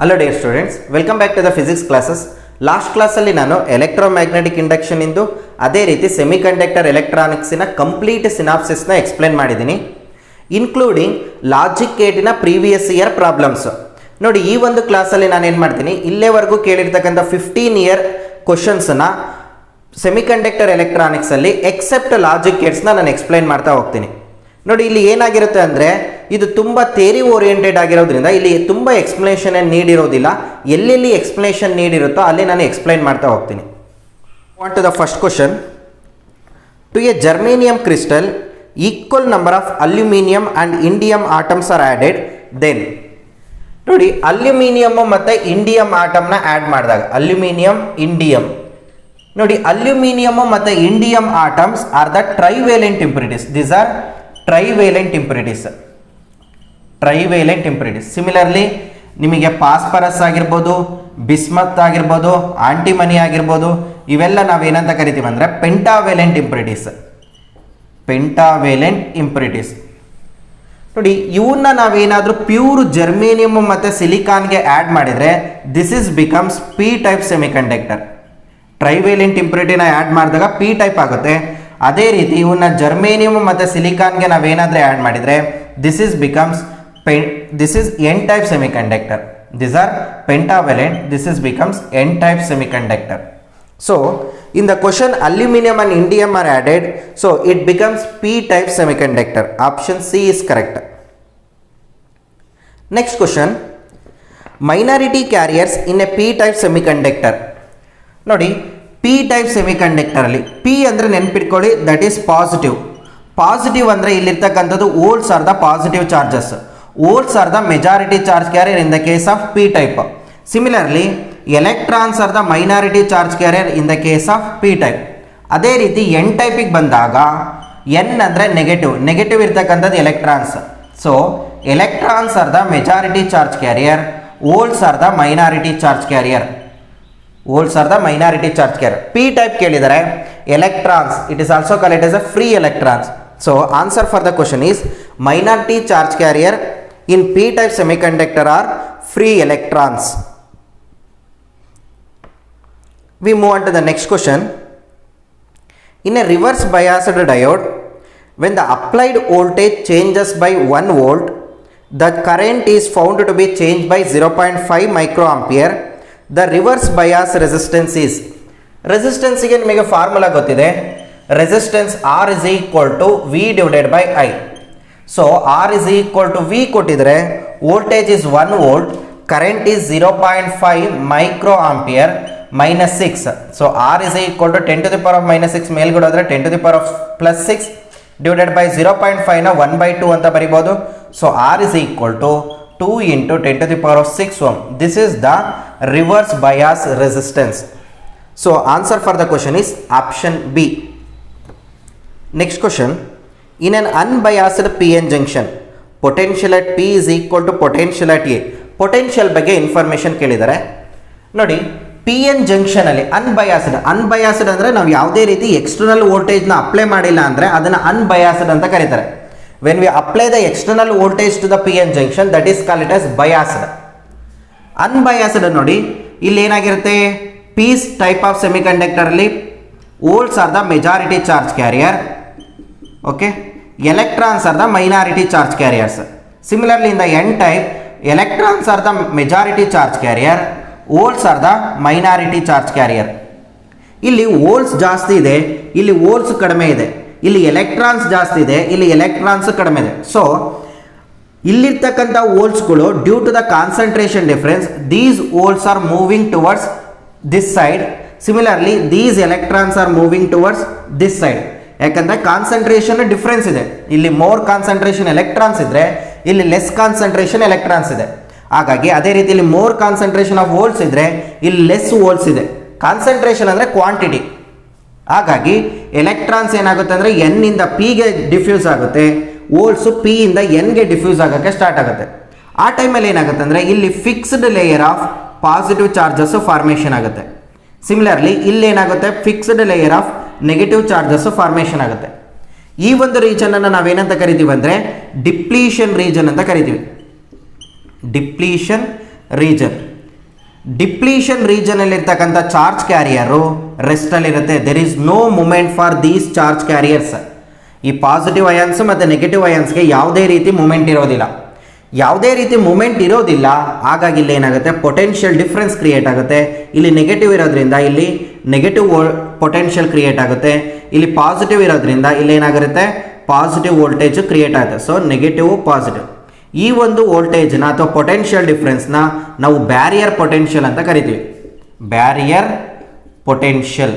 Hello dear students, welcome back to the physics classes. Last class ಅಲ್ಲಿ ನಾನು electromagnetic induction ಇಂದು ಅದೇ ರೀತಿ semiconductor electronics ನ complete synopsis ನ explain ಮಾಡಿದ್ದೀನಿ, including logic gate ನ previous year problems. ನೋಡಿ ಈ ಒಂದು ಕ್ಲಾಸ್ ಅಲ್ಲಿ ನಾನು ಏನು ಮಾಡ್ತೀನಿ, ಇಲ್ಲೇವರೆಗೂ ಕೇಳಿರ್ತಕ್ಕಂಥ 15 year questions ನ semiconductor electronics ಅಲ್ಲಿ except logic gates ನ ನಾನು explain ಮಾಡ್ತಾ ಹೋಗ್ತೀನಿ. ನೋಡಿ ಇಲ್ಲಿ ಏನಾಗಿರುತ್ತೆ ಅಂದರೆ ಇದು ತುಂಬ ಥಿಯರಿ ಓರಿಯೆಂಟೆಡ್ ಆಗಿರೋದ್ರಿಂದ ಇಲ್ಲಿ ತುಂಬ ಎಕ್ಸ್ಪ್ಲನೇಷನ್ ನೀಡಿರೋದಿಲ್ಲ, ಎಲ್ಲೆಲ್ಲಿ ಎಕ್ಸ್ಪ್ಲನೇಷನ್ ನೀಡಿರುತ್ತೋ ಅಲ್ಲಿ ನಾನು ಎಕ್ಸ್ಪ್ಲೈನ್ ಮಾಡ್ತಾ ಹೋಗ್ತೀನಿ. Want to the first question. To a germanium crystal equal number of aluminium and indium atoms are added, then ನೋಡಿ ಅಲ್ಯೂಮಿನಿಯಮ್ ಮತ್ತು ಇಂಡಿಯಂ ಆಟಮ್ನ ಆ್ಯಡ್ ಮಾಡಿದಾಗ ಅಲ್ಯೂಮಿನಿಯಂ ಇಂಡಿಯಂ, ನೋಡಿ ಅಲ್ಯೂಮಿನಿಯಮ್ ಮತ್ತು indium atoms are the trivalent impurities. These are trivalent impurities. Trivalent impurities similarly ನಿಮಗೆ phosphorus ಆಗಿರ್ಬೋದು, bismuth ಆಗಿರ್ಬೋದು, antimony ಆಗಿರ್ಬೋದು, ಇವೆಲ್ಲ ನಾವೇನಂತ ಕರಿತೀವಿ ಅಂದರೆ ಪೆಂಟಾವೇಲೆಂಟ್ ಇಂಪ್ಯೂರಿಟೀಸ್. ಪೆಂಟಾವೇಲೆಂಟ್ ಇಂಪ್ಯೂರಿಟೀಸ್ ನೋಡಿ ಇವನ್ನ ನಾವೇನಾದರೂ ಪ್ಯೂರ್ ಜರ್ಮೇನಿಯಮ್ ಮತ್ತು ಸಿಲಿಕಾನ್ಗೆ ಆ್ಯಡ್ ಮಾಡಿದರೆ this is becomes P type semiconductor. Trivalent ಇಂಪ್ಯೂರಿಟಿನ ಆ್ಯಡ್ ಮಾಡಿದಾಗ ಪಿ ಟೈಪ್ ಆಗುತ್ತೆ. ಅದೇ ರೀತಿ ಇವನ್ನ ಜರ್ಮೇನಿಯಮ್ ಮತ್ತು ಸಿಲಿಕಾನ್ಗೆ ನಾವೇನಾದರೂ ಆ್ಯಡ್ ಮಾಡಿದರೆ this is N type semiconductor. This are pentavalent, this is becomes N type semiconductor. So in the question aluminium and indium are added, so it becomes P type semiconductor. Option C is correct. Next question, minority carriers in a P type semiconductor. ನೋಡಿ P type ಸೆಮಿಕಂಡಕ್ಟರಲ್ಲಿ P ಅಂದರೆ ನೆನ್ಪಿಟ್ಕೊಳ್ಳಿ, that is positive. Positive ಅಂದರೆ ಇಲ್ಲಿರ್ತಕ್ಕಂಥದ್ದು holes are the positive charges, holes are the majority charge carrier in the case of P type. Similarly electrons are the minority charge carrier in the case of P type. ಅದೇ ರೀತಿ N ಟೈಪಿಗೆ ಬಂದಾಗ N ಅಂದರೆ negative ಇರ್ತಕ್ಕಂಥದ್ದು electrons. So electrons are the majority charge carrier, holes are the minority charge carrier. Holes are the minority charge carrier. P type ಕೇಳಿದರೆ electrons, it is also called as a free electrons. So answer for the question is minority charge carrier in P type semiconductor R free electrons. We move on to the next question. In a reverse biased diode, when the applied voltage changes by 1 volt, the current is found to be changed by 0.5 microampere. The reverse bias resistance is, resistance ಗೆ ನಿಮಗೆ formula ಗೊತ್ತಿದೆ, resistance R is equal to V divided by I. So R is equal to V ಕೊಟ್ಟಿದ್ರೆ voltage is 1 volt, current is 0.5 microampere minus 6. So R is equal to 10 to the power of minus 6 ಮೇಲ್ಗಡೆ ಹೋದರೆ 10 to the power of plus 6 divided by 0.5 ನ 1/2 ಅಂತ ಬರಿಬೋದು. So R is equal to 2 into 10 to the power of 6 ohm. This is the reverse bias resistance. So answer for the question is option B. Next question, in an unbiased PN junction, potential at P is equal to potential at A. Potential ಬಗ್ಗೆ information ಕೇಳಿದ್ದಾರೆ. ನೋಡಿ P N junction ಅಲ್ಲಿ unbiased ಅಂದರೆ ನಾವು ಯಾವುದೇ ರೀತಿ external ವೋಲ್ಟೇಜ್ನ apply ಮಾಡಿಲ್ಲ ಅಂದರೆ ಅದನ್ನು ಅನ್ಬಯಾಸ್ಡ್ ಅಂತ ಕರೀತಾರೆ. When we apply the external voltage to the P N junction, that is called it as biased. Unbiased ನೋಡಿ ಇಲ್ಲಿ ಏನಾಗಿರುತ್ತೆ, ಪೀಸ್ ಟೈಪ್ ಆಫ್ ಸೆಮಿಕಂಡಕ್ಟರಲ್ಲಿ holes are the majority charge carrier, okay, electrons are the minority charge carriers. Similarly in the N type, electrons are the majority charge carrier, holes are the minority charge carrier. ಇಲ್ಲಿ holes ಜಾಸ್ತಿ ಇದೆ, ಇಲ್ಲಿ volts ಕಡಿಮೆ ಇದೆ, ಇಲ್ಲಿ electrons ಜಾಸ್ತಿ ಇದೆ, ಇಲ್ಲಿ ಎಲೆಕ್ಟ್ರಾನ್ಸ್ ಕಡಿಮೆ ಇದೆ. ಸೊ ಇಲ್ಲಿರ್ತಕ್ಕಂಥ ವೋಲ್ಟ್ಸ್ಗಳು due to the concentration difference, these holes are moving towards this side. Similarly these electrons are moving towards this side. ಯಾಕಂದರೆ ಕಾನ್ಸಂಟ್ರೇಷನ್ ಡಿಫ್ರೆನ್ಸ್ ಇದೆ, ಇಲ್ಲಿ ಮೋರ್ ಕಾನ್ಸಂಟ್ರೇಷನ್ ಎಲೆಕ್ಟ್ರಾನ್ಸ್ ಇದ್ದರೆ ಇಲ್ಲಿ ಲೆಸ್ ಕಾನ್ಸಂಟ್ರೇಷನ್ ಎಲೆಕ್ಟ್ರಾನ್ಸ್ ಇದೆ. ಹಾಗಾಗಿ ಅದೇ ರೀತಿ ಇಲ್ಲಿ ಮೋರ್ ಕಾನ್ಸಂಟ್ರೇಷನ್ ಆಫ್ ವೋಲ್ಟ್ಸ್ ಇದ್ದರೆ ಇಲ್ಲಿ ಲೆಸ್ ವೋಲ್ಟ್ಸ್ ಇದೆ. ಕಾನ್ಸಂಟ್ರೇಷನ್ ಅಂದರೆ ಕ್ವಾಂಟಿಟಿ. ಹಾಗಾಗಿ ಎಲೆಕ್ಟ್ರಾನ್ಸ್ ಏನಾಗುತ್ತೆ ಅಂದರೆ ಎನ್ ಇಂದ ಪಿಗೆ ಡಿಫ್ಯೂಸ್ ಆಗುತ್ತೆ, ವೋಲ್ಟ್ಸು ಪಿ ಇಂದ ಎನ್ಗೆ ಡಿಫ್ಯೂಸ್ ಆಗೋಕ್ಕೆ ಸ್ಟಾರ್ಟ್ ಆಗುತ್ತೆ. ಆ ಟೈಮಲ್ಲಿ ಏನಾಗುತ್ತೆ ಅಂದರೆ ಇಲ್ಲಿ fixed layer of positive charges formation ಆಗುತ್ತೆ. ಸಿಮಿಲರ್ಲಿ ಇಲ್ಲಿ ಏನಾಗುತ್ತೆ, fixed layer of negative charges formation ಆಗುತ್ತೆ. ಈ ಒಂದು ರೀಜನನ್ನು ನಾವೇನಂತ ಕರಿತೀವಿ ಅಂದರೆ ಡಿಪ್ಲೀಷನ್ ರೀಜನ್ ಅಂತ ಕರಿತೀವಿ. Depletion region. ಡಿಪ್ಲೀಷನ್ ರೀಜನಲ್ಲಿ ಇರ್ತಕ್ಕಂಥ ಚಾರ್ಜ್ ಕ್ಯಾರಿಯರು ರೆಸ್ಟಲ್ಲಿರುತ್ತೆ. There is no movement for these charge carriers. ಈ ಪಾಸಿಟಿವ್ ಅಯಾನ್ಸ್ ಮತ್ತು ನೆಗೆಟಿವ್ ಅಯಾನ್ಸ್ಗೆ ಯಾವುದೇ ರೀತಿ ಮೂಮೆಂಟ್ ಇರೋದಿಲ್ಲ. ಯಾವುದೇ ರೀತಿ ಮೂಮೆಂಟ್ ಇರೋದಿಲ್ಲ, ಹಾಗಾಗಿ ಇಲ್ಲಿ ಏನಾಗುತ್ತೆ, ಪೊಟೆನ್ಷಿಯಲ್ ಡಿಫ್ರೆನ್ಸ್ ಕ್ರಿಯೇಟ್ ಆಗುತ್ತೆ. ಇಲ್ಲಿ ನೆಗೆಟಿವ್ ಇರೋದ್ರಿಂದ ಇಲ್ಲಿ ನೆಗೆಟಿವ್ ಪೊಟೆನ್ಷಿಯಲ್ ಕ್ರಿಯೇಟ್ ಆಗುತ್ತೆ. ಇಲ್ಲಿ ಪಾಸಿಟಿವ್ ಇರೋದ್ರಿಂದ ಇಲ್ಲಿ ಏನಾಗಿರುತ್ತೆ, ಪಾಸಿಟಿವ್ ವೋಲ್ಟೇಜ್ ಕ್ರಿಯೇಟ್ ಆಗುತ್ತೆ. ಸೊ ನೆಗೆಟಿವ್ ಪಾಸಿಟಿವ್, ಈ ಒಂದು ವೋಲ್ಟೇಜ್ನ ಅಥವಾ ಪೊಟೆನ್ಷಿಯಲ್ ಡಿಫ್ರೆನ್ಸ್ನ ನಾವು ಬ್ಯಾರಿಯರ್ ಪೊಟೆನ್ಷಿಯಲ್ ಅಂತ ಕರಿತೀವಿ. Barrier potential.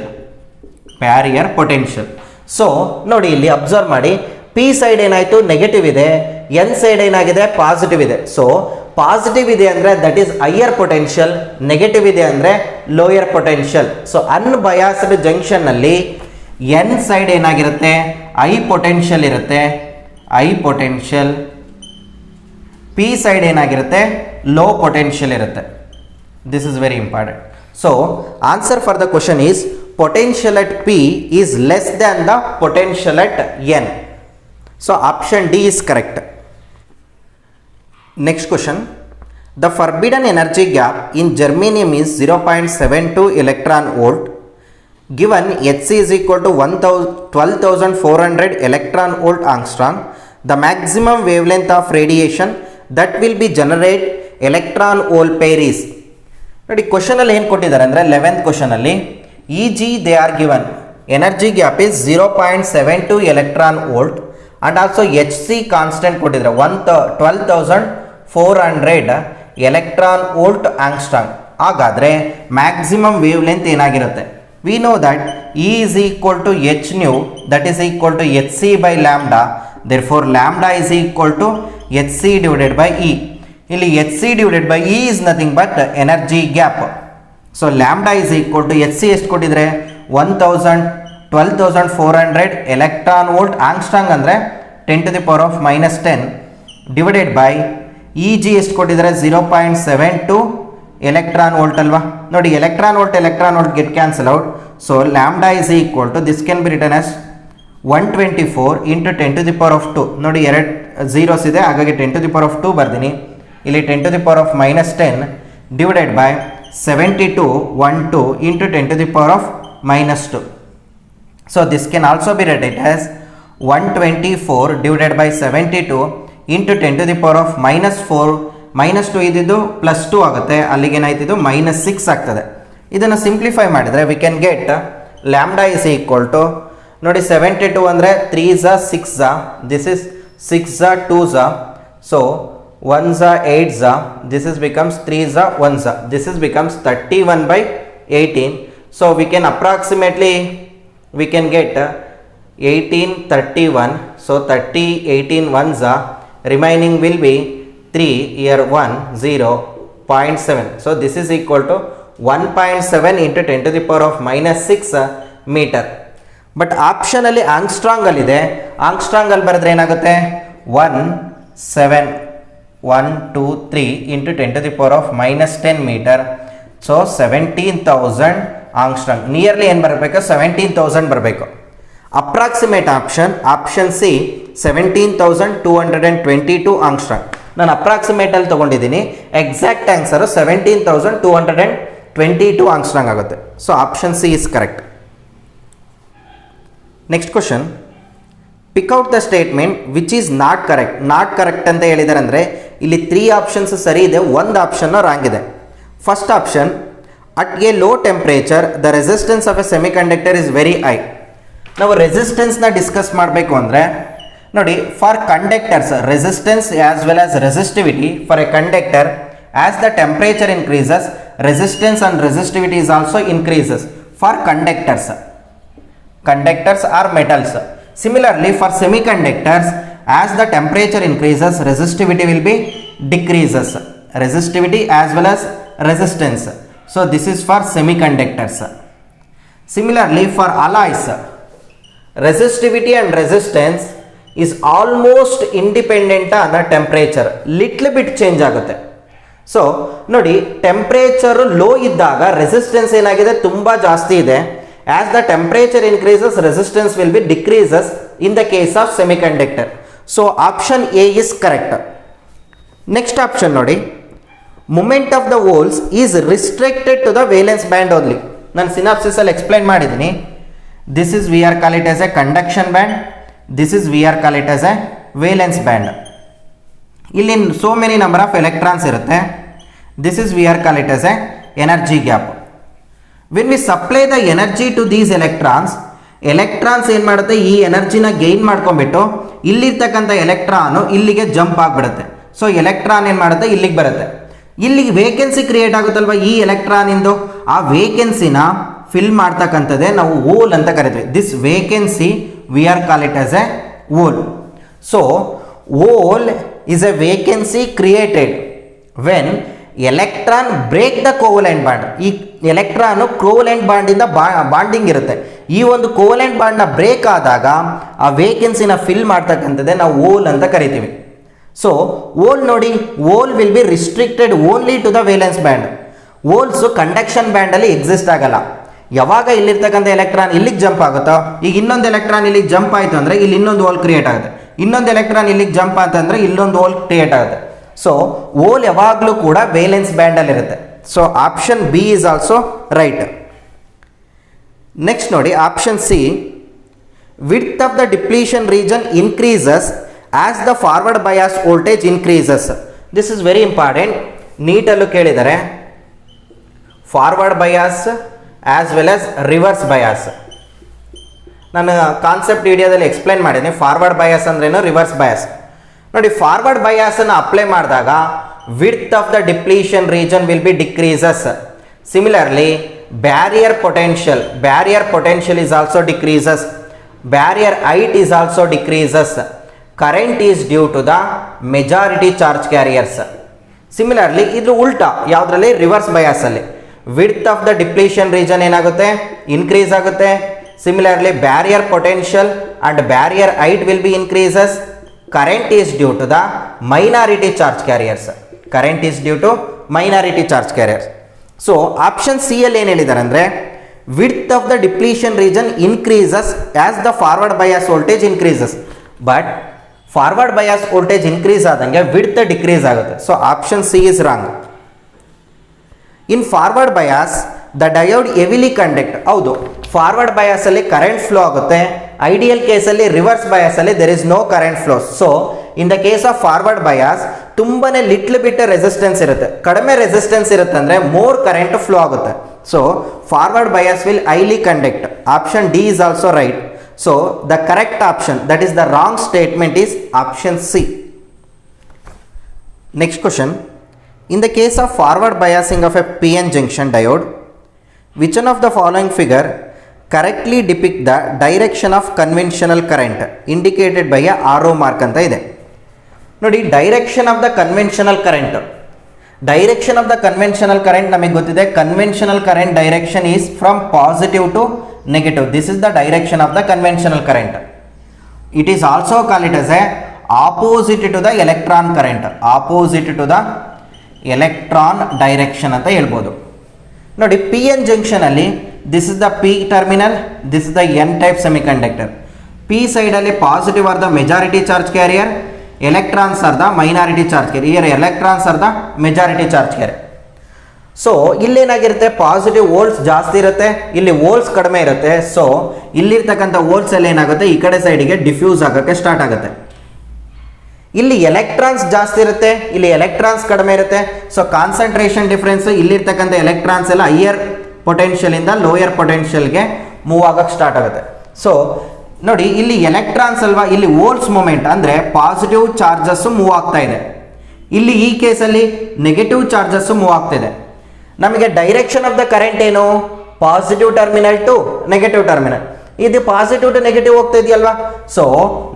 ಸೊ ನೋಡಿ, ಇಲ್ಲಿ ಅಬ್ಸರ್ವ್ ಮಾಡಿ, ಪಿ ಸೈಡ್ ಏನಾಯಿತು, ನೆಗೆಟಿವ್ ಇದೆ, ಎನ್ ಸೈಡ್ ಏನಾಗಿದೆ, ಪಾಸಿಟಿವ್ ಇದೆ. ಸೊ ಪಾಸಿಟಿವ್ ಇದೆ ಅಂದರೆ that is higher potential, negative ಇದೆ ಅಂದರೆ ಲೋಯರ್ ಪೊಟೆನ್ಷಿಯಲ್. ಸೊ ಅನ್ಬಯಾಸ್ಡ್ ಜಂಕ್ಷನ್ನಲ್ಲಿ ಎನ್ ಸೈಡ್ ಏನಾಗಿರುತ್ತೆ, ಹೈ ಪೊಟೆನ್ಷಿಯಲ್ ಇರುತ್ತೆ, ಹೈ ಪೊಟೆನ್ಷಿಯಲ್. ಪಿ ಸೈಡ್ ಏನಾಗಿರುತ್ತೆ, ಲೋ ಪೊಟೆನ್ಷಿಯಲ್ ಇರುತ್ತೆ. This is very important. So answer for the question is potential at P is less than the potential at N. So option D is correct. Next question. The forbidden energy gap in germanium is 0.72 electron volt. Given Hc is equal to 12,400 electron volt angstrom, the maximum wavelength of radiation that will be generate electron hole pair is. ನೋಡಿ, question ಅಲ್ಲಿ ಏನು ಕೊಟ್ಟಿದ್ದಾರೆ ಅಂದರೆ 11th question ಅಲ್ಲಿ Eg they are given energy gap is 0.72 electron volt and also Hc constant ಕೊಟ್ಟಿದ್ದಾರೆ 12,400 electron volt angstrom. ಹಾಗಾದರೆ maximum wave length ಏನಾಗಿರುತ್ತೆ? We know that E is equal to h nu, that is equal to hc by lambda. Therefore lambda is equal to hc divided by E. ಇಲ್ಲಿ hc divided by E is nothing but energy gap. So lambda is equal to h c ಎಷ್ಟು ಕೊಟ್ಟಿದ್ರೆ 12,400 electron volt ಆಂಗ್ಸ್ಟ್ರಾಂಗ್ ಅಂದರೆ 10⁻⁻10 divided by E G ಎಷ್ಟು ಕೊಟ್ಟಿದ್ದಾರೆ 0.72 electron volt ಅಲ್ವಾ. ನೋಡಿ, electron volt get cancel out. So lambda is equal to this can be written as 124 into 10⁻². ನೋಡಿ, 2 zeros ಇದೆ, ಹಾಗಾಗಿ 10⁻² ಬರ್ತೀನಿ. ಇಲ್ಲಿ 10⁻⁻10 divided by 7212 into 10⁻⁻². So this can also be written as 124 divided by 72 into 10⁻⁻4. -2 ಇದ್ದಿದ್ದು +2 ಆಗುತ್ತೆ, ಅಲ್ಲಿಗೆ ಏನಾಯ್ತಿದ್ದು -6 ಆಗ್ತದೆ. ಇದನ್ನು ಸಿಂಪ್ಲಿಫೈ ಮಾಡಿದರೆ we can get lambda is equal to, ನೋಡಿ 72 ಅಂದರೆ 3 6, this is 6 2, so 1 8, this is becomes 3 1, this is becomes 31/18. So we can approximately we can get 1831. So 30 18 1s, remaining will be 3 here 1 0.7. So this is equal to 1.7 into 10⁻⁻6 meter. But option ಅಲ್ಲಿ ಆಂಗ್ಸ್ಟ್ರಾಂಗ್ ಅಲ್ಲಿ ಇದೆ, ಆಂಗ್ಸ್ಟ್ರಾಂಗ್ ಅಲ್ಲಿ ಬರೆದ್ರೆ ಏನಾಗುತ್ತೆ 1 2 3 into 10⁻⁻10 meter. So 17,000 ಆಂಗ್ಸ್ಟ್ರಾಂಗ್. Nearly ಏನು ಬರಬೇಕು, 17,000 ಬರಬೇಕು. Approximate option C 17,222 ಆಂಗ್ಸ್ಟ್ರಾಂಗ್. ನಾನು ಅಪ್ರಾಕ್ಸಿಮೇಟಲ್ಲಿ ತೊಗೊಂಡಿದ್ದೀನಿ, ಎಕ್ಸಾಕ್ಟ್ ಆನ್ಸರು 17,222 ಆಂಗ್ಸ್ಟ್ರಾಂಗ್ ಆಗುತ್ತೆ. So option C is correct. Next question. Pick out the statement which is not correct ಅಂತ ಹೇಳಿದ್ದಾರೆ. ಅಂದರೆ ಇಲ್ಲಿ 3 ಆಪ್ಷನ್ಸ್ ಸರಿ ಇದೆ, ಒಂದು ಆಪ್ಷನ್ ರಾಂಗ್ ಇದೆ. First option, at A low temperature the resistance of A semiconductor is very high. ನಾವು ರೆಸಿಸ್ಟೆನ್ಸ್ನ discuss ಮಾಡಬೇಕು ಅಂದರೆ ನೋಡಿ, for conductors resistance as well as resistivity for A conductor as the temperature increases resistance and resistivity is also increases for conductors are metals. Similarly for semiconductors, as the temperature increases resistivity will be decreases, resistivity as well as resistance. So this is for semiconductors. Similarly for alloys, resistivity and resistance is almost independent on a temperature, little bit change ಆಗುತ್ತೆ. So ನೋಡಿ, temperature low ಇದ್ದಾಗ resistance ಏನಾಗಿದೆ, ತುಂಬ ಜಾಸ್ತಿ ಇದೆ. As the temperature increases resistance will be decreases in the case of semiconductor. So option A is correct. Next option ನೋಡಿ, movement of the holes is restricted to the valence band only. ನಾನು synopsis ಅಲ್ಲಿ explain ಮಾಡಿದ್ದೀನಿ. This is we are call it as a conduction band, this is we are call it as a valence band. ಇಲ್ಲಿ so many number of electrons ಇರುತ್ತೆ. This is we are call it as a energy gap. When we supply the energy to these electrons ಏನು ಮಾಡುತ್ತೆ, ಈ ಎನರ್ಜಿನ gain ಮಾಡ್ಕೊಂಡ್ಬಿಟ್ಟು ಇಲ್ಲಿರ್ತಕ್ಕಂಥ electron ಇಲ್ಲಿಗೆ jump ಆಗಿಬಿಡುತ್ತೆ. So electron ಏನು ಮಾಡುತ್ತೆ, ಇಲ್ಲಿಗೆ ಬರುತ್ತೆ. ಇಲ್ಲಿಗೆ ವೇಕೆನ್ಸಿ ಕ್ರಿಯೇಟ್ ಆಗುತ್ತಲ್ವ ಈ ಎಲೆಕ್ಟ್ರಾನ್ ಇಂದು, ಆ ವೇಕೆನ್ಸಿನ ಫಿಲ್ ಮಾಡ್ತಕ್ಕಂಥದ್ದೇ ನಾವು ಹೋಲ್ ಅಂತ ಕರಿತೀವಿ. This vacancy we are call it as a hole. So hole is a vacancy created when electron break the covalent bond. ಈ ಎಲೆಕ್ಟ್ರಾನು ಕೋವಲೆಂಟ್ ಬಾಂಡಿಂದ ಬಾಂಡಿಂಗ್ ಇರುತ್ತೆ. ಈ ಒಂದು ಕೋವಲೆಂಟ್ ಬಾಂಡ್ನ ಬ್ರೇಕ್ ಆದಾಗ ಆ ವೇಕೆನ್ಸಿನ ಫಿಲ್ ಮಾಡ್ತಕ್ಕಂಥದ್ದೇ ನಾವು ಹೋಲ್ ಅಂತ ಕರಿತೀವಿ. ಸೊ ಹೋಲ್ ನೋಡಿ, hole will be restricted only to the valence band. Holes conduction ಬ್ಯಾಂಡಲ್ಲಿ ಎಕ್ಸಿಸ್ಟ್ ಆಗಲ್ಲ. ಯಾವಾಗ ಇಲ್ಲಿರ್ತಕ್ಕಂಥ ಎಲೆಕ್ಟ್ರಾನ್ ಇಲ್ಲಿಗೆ ಜಂಪ್ ಆಗುತ್ತೋ, ಈಗ ಇನ್ನೊಂದು ಎಲೆಕ್ಟ್ರಾನ್ ಇಲ್ಲಿಗೆ ಜಂಪ್ ಆಯಿತು ಅಂದರೆ ಇಲ್ಲಿ ಇನ್ನೊಂದು ಹೋಲ್ ಕ್ರಿಯೇಟ್ ಆಗುತ್ತೆ. ಇನ್ನೊಂದು ಎಲೆಕ್ಟ್ರಾನ್ ಇಲ್ಲಿಗೆ ಜಂಪ್ ಅಂತಂದರೆ ಇಲ್ಲೊಂದು ಹೋಲ್ ಕ್ರಿಯೇಟ್ ಆಗುತ್ತೆ. ಸೊ ಹೋಲ್ ಯಾವಾಗಲೂ ಕೂಡ ವೇಲೆನ್ಸ್ ಬ್ಯಾಂಡಲ್ಲಿ ಇರುತ್ತೆ. So option B is also right. Next ನೋಡಿ option C, width of the depletion region increases as the forward bias voltage increases. This is very important. ನೀಟಲ್ಲೂ ಕೇಳಿದ್ದಾರೆ forward bias as well as reverse bias. ನಾನು concept ವಿಡಿಯೋದಲ್ಲಿ explain ಮಾಡಿದ್ದೀನಿ. Forward bias ಅಂದ್ರೇನು, reverse bias. ನೋಡಿ, forward ಬಯಾಸನ್ನು apply ಮಾಡಿದಾಗ width of the depletion region will be decreases. Similarly barrier potential is also decreases. Barrier height is also decreases. Current is due to the majority charge carriers. Similarly, ಇದು ಉಲ್ಟಾ, ಯಾವುದರಲ್ಲಿ, reverse bias ಅಲ್ಲಿ width of the depletion region ಏನಾಗುತ್ತೆ, increase ಆಗುತ್ತೆ. Similarly barrier potential and barrier height will be increases. Current is due to the minority charge carriers. So option C ಅಲ್ಲಿ ಏನು ಹೇಳಿದ್ದಾರೆ ಅಂದರೆ, width of the depletion region increases as the forward bias voltage increases. But forward bias voltage increase ಆದಂಗೆ width decrease ಆಗುತ್ತೆ. So option C is wrong. In forward bias the diode heavily conduct. ಹೌದು, forward bias ಅಲ್ಲಿ current flow ಆಗುತ್ತೆ. Ideal ಕೇಸಲ್ಲಿ reverse bias ಅಲ್ಲಿ there is no current flow. So in the case of forward bias ತುಂಬಾನೇ little bit resistance ಇರುತ್ತೆ. ಕಡಿಮೆ resistance ಇರುತ್ತೆ ಅಂದರೆ ಮೋರ್ ಕರೆಂಟ್ ಫ್ಲೋ ಆಗುತ್ತೆ. So forward bias will highly conduct. Option D is also right. So the correct option, that is the wrong statement, is option C. Next question. In the case of forward biasing of a PN junction diode, which one of the following figure correctly depict the direction of conventional current indicated by a arrow mark ಅಂತ ಇದೆ ನೋಡಿ. Direction of the conventional current, ನಮಗೆ ಗೊತ್ತಿದೆ. Conventional current direction is from positive to negative. This is the direction of the conventional current. It is also call it as a opposite to the electron current, electron direction ಅಂತ ಹೇಳ್ಬೋದು. ನೋಡಿ, P N junction ಅಲ್ಲಿ this is the P terminal, this is the N type semiconductor. P side ಅಲ್ಲಿ positive are the majority charge carrier, electrons are the minority charge carrier, electrons are the majority charge carrier. So ಇಲ್ಲೇನಾಗಿರುತ್ತೆ, positive volts ಜಾಸ್ತಿ ಇರುತ್ತೆ, ಇಲ್ಲಿ volts ಕಡಿಮೆ ಇರುತ್ತೆ. So ಇಲ್ಲಿರ್ತಕ್ಕಂಥ volts ಎಲ್ಲ ಏನಾಗುತ್ತೆ, ಈ ಕಡೆ ಸೈಡಿಗೆ ಡಿಫ್ಯೂಸ್ ಆಗೋಕ್ಕೆ ಸ್ಟಾರ್ಟ್ ಆಗುತ್ತೆ. ಇಲ್ಲಿ ಎಲೆಕ್ಟ್ರಾನ್ಸ್ ಜಾಸ್ತಿ ಇರುತ್ತೆ, ಇಲ್ಲಿ ಎಲೆಕ್ಟ್ರಾನ್ಸ್ ಕಡಿಮೆ ಇರುತ್ತೆ. ಸೊ ಕಾನ್ಸಂಟ್ರೇಷನ್ ಡಿಫ್ರೆನ್ಸ್, ಇಲ್ಲಿರ್ತಕ್ಕಂಥ ಎಲೆಕ್ಟ್ರಾನ್ಸ್ ಎಲ್ಲ ಹೈಯರ್ ಪೊಟೆನ್ಷಿಯಲ್ ಇಂದ ಲೋಯರ್ ಪೊಟೆನ್ಷಿಯಲ್ಗೆ ಮೂವ್ ಆಗೋಕ್ಕೆ ಸ್ಟಾರ್ಟ್ ಆಗುತ್ತೆ. ಸೊ ನೋಡಿ, ಇಲ್ಲಿ ಎಲೆಕ್ಟ್ರಾನ್ಸ್ ಅಲ್ವಾ, ಇಲ್ಲಿ ವೋಲ್ಟ್ಸ್ ಮೂಮೆಂಟ್ ಅಂದರೆ ಪಾಸಿಟಿವ್ ಚಾರ್ಜಸ್ ಮೂವ್ ಆಗ್ತಾ ಇದೆ. ಇಲ್ಲಿ ಈ ಕೇಸಲ್ಲಿ ನೆಗೆಟಿವ್ ಚಾರ್ಜಸ್ ಮೂವ್ ಆಗ್ತಿದೆ. ನಮಗೆ ಡೈರೆಕ್ಷನ್ ಆಫ್ ದ ಕರೆಂಟ್ ಏನು, positive terminal to negative terminal. ಇದು ಪಾಸಿಟಿವ್ ಟು ನೆಗೆಟಿವ್ ಹೋಗ್ತಾ ಇದೆಯಲ್ವಾ. ಸೊ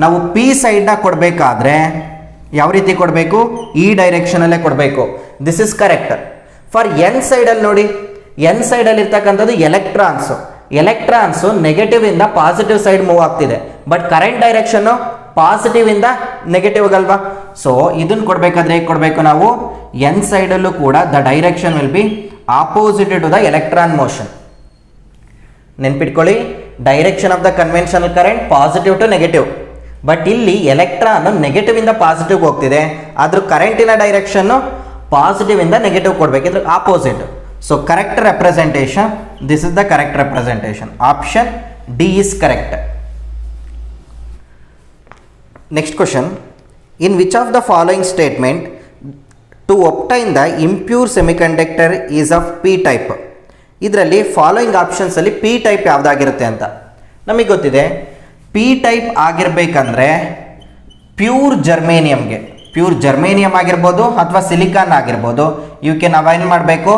ನಾವು ಪಿ ಸೈಡ್ನ ಕೊಡಬೇಕಾದ್ರೆ ಯಾವ ರೀತಿ ಕೊಡಬೇಕು, ಈ ಡೈರೆಕ್ಷನಲ್ಲೇ ಕೊಡಬೇಕು. This is correct. For N ಸೈಡಲ್ಲಿ ನೋಡಿ, ಎನ್ ಸೈಡಲ್ಲಿ ಇರ್ತಕ್ಕಂಥದ್ದು ಎಲೆಕ್ಟ್ರಾನ್ಸು ನೆಗೆಟಿವ್ ಇಂದ ಪಾಸಿಟಿವ್ ಸೈಡ್ ಮೂವ್ ಆಗ್ತಿದೆ. ಬಟ್ ಕರೆಂಟ್ ಡೈರೆಕ್ಷನ್ನು ಪಾಸಿಟಿವ್ ಇಂದ ನೆಗೆಟಿವ್ ಅಲ್ವಾ. ಸೊ ಇದನ್ನು ಕೊಡಬೇಕಾದ್ರೆ ಹೇಗೆ ಕೊಡಬೇಕು ನಾವು, ಎನ್ ಸೈಡಲ್ಲೂ ಕೂಡ the direction will be opposite to the electron motion. ನೆನ್ಪಿಟ್ಕೊಳ್ಳಿ, direction of the conventional current positive to negative. But ಇಲ್ಲಿ ಎಲೆಕ್ಟ್ರಾನ್ ನೆಗೆಟಿವ್ ಇಂದ ಪಾಸಿಟಿವ್ ಹೋಗ್ತಿದೆ, ಆದ್ರೂ ಕರೆಂಟಿನ ಡೈರೆಕ್ಷನ್ನು ಪಾಸಿಟಿವ್ ಇಂದ ನೆಗೆಟಿವ್ ಕೊಡಬೇಕು, ಇದ್ರ opposite. So correct representation, this is the correct representation. Option D is correct. Next question, in which of the following statement to obtain the impure semiconductor is of P type? ಇದರಲ್ಲಿ following ಆಪ್ಷನ್ಸಲ್ಲಿ P type ಯಾವುದಾಗಿರುತ್ತೆ ಅಂತ ನಮಗೆ ಗೊತ್ತಿದೆ. P type ಆಗಿರಬೇಕಂದ್ರೆ pure germanium ಆಗಿರ್ಬೋದು ಅಥವಾ silicon ಆಗಿರ್ಬೋದು, ಇವಕ್ಕೆ ನಾವೇನು ಮಾಡಬೇಕು,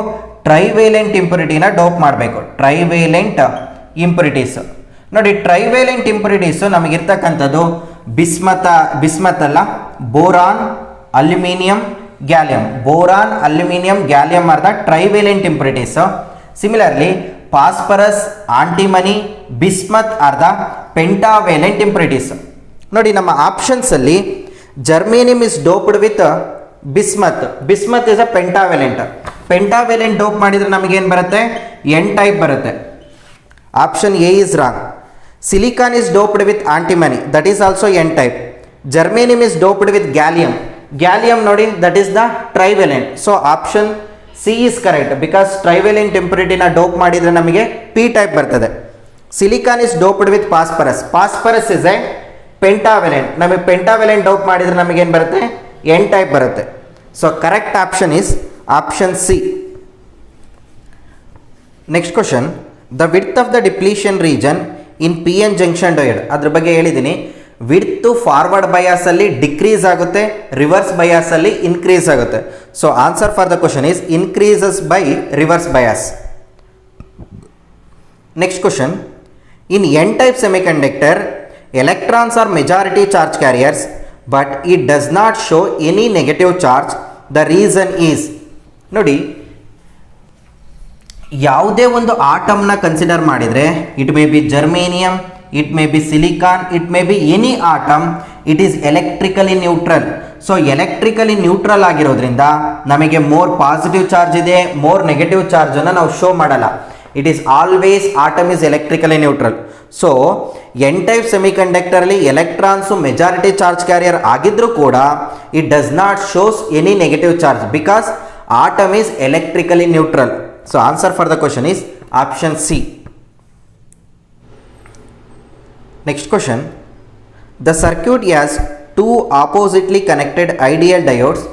ಟ್ರೈವೇಲೆಂಟ್ ಇಂಪ್ಯೂರಿಟಿನ ಡೋಪ್ ಮಾಡಬೇಕು. ಟ್ರೈವೇಲೆಂಟ್ ಇಂಪ್ಯೂರಿಟೀಸ್ ನೋಡಿ, ಟ್ರೈವೇಲೆಂಟ್ ಇಂಪ್ಯೂರಿಟೀಸು ನಮಗಿರ್ತಕ್ಕಂಥದ್ದು ಬಿಸ್ಮತ್ ಅಲ್ಲ, boron, aluminium, gallium. Boron, aluminium, gallium are the trivalent impurities. Similarly phosphorus, antimony, bismuth are the pentavalent impurities. ನೋಡಿ ನಮ್ಮ ಆಪ್ಷನ್ಸಲ್ಲಿ germanium is doped with bismuth is a pentavalent dope ಮಾಡಿದರೆ ನಮಗೇನು ಬರುತ್ತೆ, N type ಬರುತ್ತೆ. Option A is wrong. Silicon is doped with antimony, that is also N type. Germanium is doped with gallium ನೋಡಿ, that is the trivalent. So option C is correct, because trivalent ಇಂಪ್ಯೂರಿಟಿನ dope ಮಾಡಿದರೆ ನಮಗೆ P type ಬರ್ತದೆ. Silicon is doped with phosphorus is a pentavalent. ನಮಗೆ pentavalent dope ಮಾಡಿದರೆ ನಮಗೇನು ಬರುತ್ತೆ, N type ಬರುತ್ತೆ. So correct option is option C. Next question, the width of the depletion region in P N junction diode. ಅದ್ರ ಬಗ್ಗೆ ಹೇಳಿದ್ದೀನಿ. Width forward ಬಯಾಸಲ್ಲಿ decrease ಆಗುತ್ತೆ, ರಿವರ್ಸ್ ಬಯಾಸಲ್ಲಿ ಇನ್ಕ್ರೀಸ್ ಆಗುತ್ತೆ. So answer for the question is increases by reverse bias. Next question, in N type semiconductor electrons are majority charge carriers but it does not show any negative charge. The reason is, ನೋಡಿ ಯಾವುದೇ ಒಂದು ಆಟಮ್ನ consider ಮಾಡಿದರೆ, it may be germanium, it may be silicon, it may be any atom, it is electrically neutral. So electrically neutral ಆಗಿರೋದ್ರಿಂದ ನಮಗೆ more positive charge ಇದೆ, more negative ಚಾರ್ಜನ್ನು ನಾವು ಶೋ ಮಾಡಲ್ಲ. It is always atom is electrically neutral. So N type ಸೆಮಿಕಂಡಕ್ಟರ್ಲಿ electrons majority charge carrier ಆಗಿದ್ರೂ ಕೂಡ it does not shows any negative charge because atom is electrically neutral. So answer for the question is option C. Next question, the circuit has two oppositely connected ideal diodes